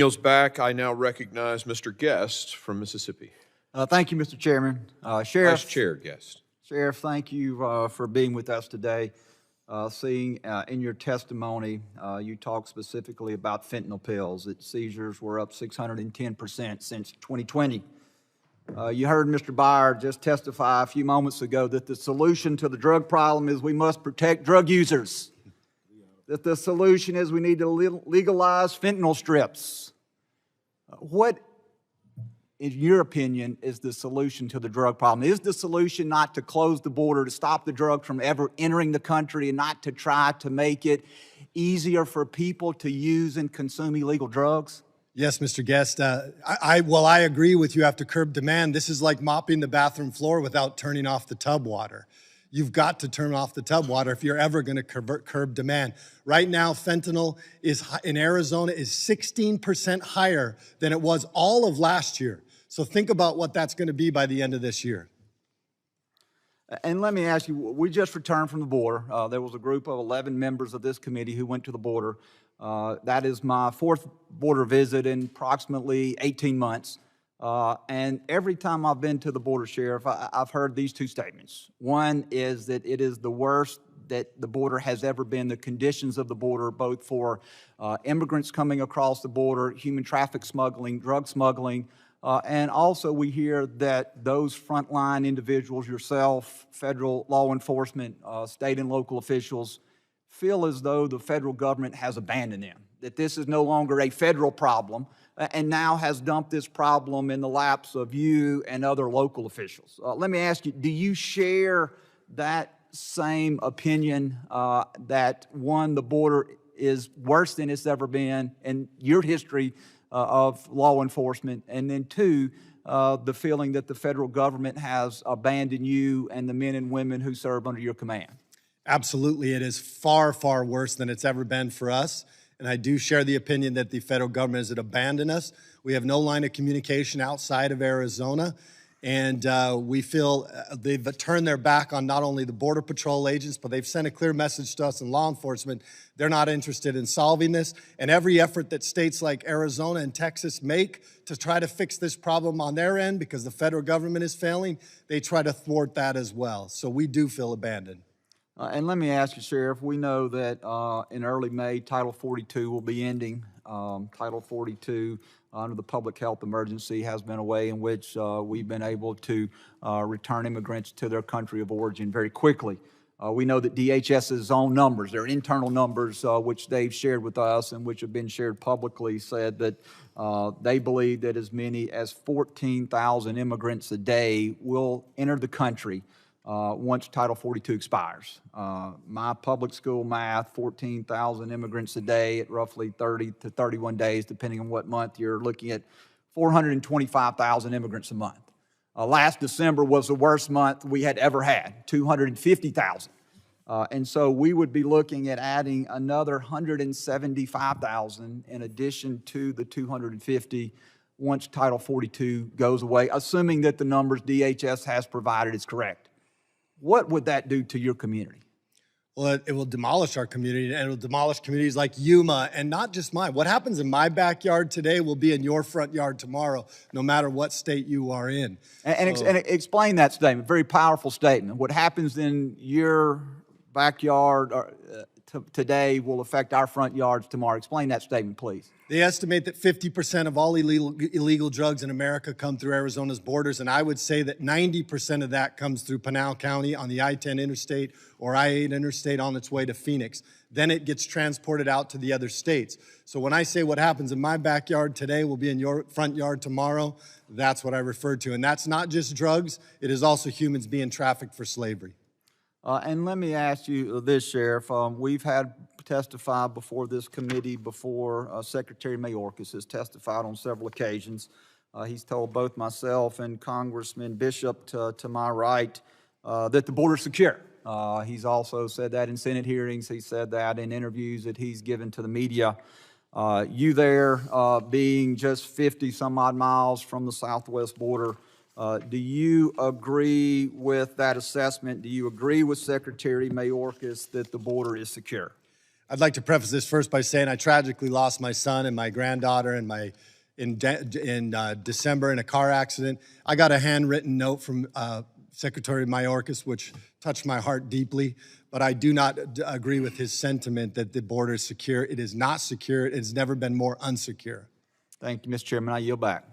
Yields back. I now recognize Mr. Guest from Mississippi. Thank you, Mr. Chairman. Vice Chair Guest. Sheriff, thank you for being with us today. Seeing in your testimony, you talked specifically about fentanyl pills, that seizures were up 610% since 2020. You heard Mr. Byer just testify a few moments ago that the solution to the drug problem is we must protect drug users. That the solution is we need to legalize fentanyl strips. What, in your opinion, is the solution to the drug problem? Is the solution not to close the border, to stop the drug from ever entering the country, and not to try to make it easier for people to use and consume illegal drugs? Yes, Mr. Guest. I agree with you. Have to curb demand. This is like mopping the bathroom floor without turning off the tub water. You've got to turn off the tub water if you're ever going to curb demand. Right now, fentanyl in Arizona is 16% higher than it was all of last year. So think about what that's going to be by the end of this year. And let me ask you, we just returned from the border. There was a group of 11 members of this committee who went to the border. That is my fourth border visit in approximately 18 months. And every time I've been to the border, Sheriff, I've heard these two statements. One is that it is the worst that the border has ever been, the conditions of the border, both for immigrants coming across the border, human traffic smuggling, drug smuggling, and also we hear that those frontline individuals, yourself, federal law enforcement, state and local officials, feel as though the federal government has abandoned them, that this is no longer a federal problem, and now has dumped this problem in the laps of you and other local officials. Let me ask you, do you share that same opinion that, one, the border is worse than it's ever been in your history of law enforcement, and then two, the feeling that the federal government has abandoned you and the men and women who serve under your command? Absolutely. It is far, far worse than it's ever been for us. And I do share the opinion that the federal government has abandoned us. We have no line of communication outside of Arizona. And we feel they've turned their back on not only the Border Patrol agents, but they've sent a clear message to us in law enforcement. They're not interested in solving this. And every effort that states like Arizona and Texas make to try to fix this problem on their end, because the federal government is failing, they try to thwart that as well. So we do feel abandoned. And let me ask you, Sheriff, we know that in early May, Title 42 will be ending. Title 42 under the public health emergency has been a way in which we've been able to return immigrants to their country of origin very quickly. We know that DHS's own numbers, their internal numbers, which they've shared with us and which have been shared publicly, said that they believe that as many as 14,000 immigrants a day will enter the country once Title 42 expires. My public school math, 14,000 immigrants a day at roughly 30 to 31 days, depending on what month you're looking at, 425,000 immigrants a month. Last December was the worst month we had ever had, 250,000. And so we would be looking at adding another 175,000 in addition to the 250 once Title 42 goes away, assuming that the numbers DHS has provided is correct. What would that do to your community? Well, it will demolish our community, and it will demolish communities like Yuma, and not just mine. What happens in my backyard today will be in your front yard tomorrow, no matter what state you are in. And explain that statement, very powerful statement. What happens in your backyard today will affect our front yards tomorrow. Explain that statement, please. They estimate that 50% of all illegal drugs in America come through Arizona's borders, and I would say that 90% of that comes through Pinal County on the I-10 interstate or I-8 interstate on its way to Phoenix. Then it gets transported out to the other states. So when I say what happens in my backyard today will be in your front yard tomorrow, that's what I refer to. And that's not just drugs, it is also humans being trafficked for slavery. And let me ask you this, Sheriff. We've had testify before this committee, before Secretary Mayorkas has testified on several occasions. He's told both myself and Congressman Bishop to my right that the border's secure. He's also said that in Senate hearings. He said that in interviews that he's given to the media. You there being just 50 some odd miles from the southwest border, do you agree with that assessment? Do you agree with Secretary Mayorkas that the border is secure? I'd like to preface this first by saying I tragically lost my son and my granddaughter in December in a car accident. I got a handwritten note from Secretary Mayorkas, which touched my heart deeply, but I do not agree with his sentiment that the border is secure. It is not secure. It's never been more unsecure. Thank you, Mr. Chairman. I yield back.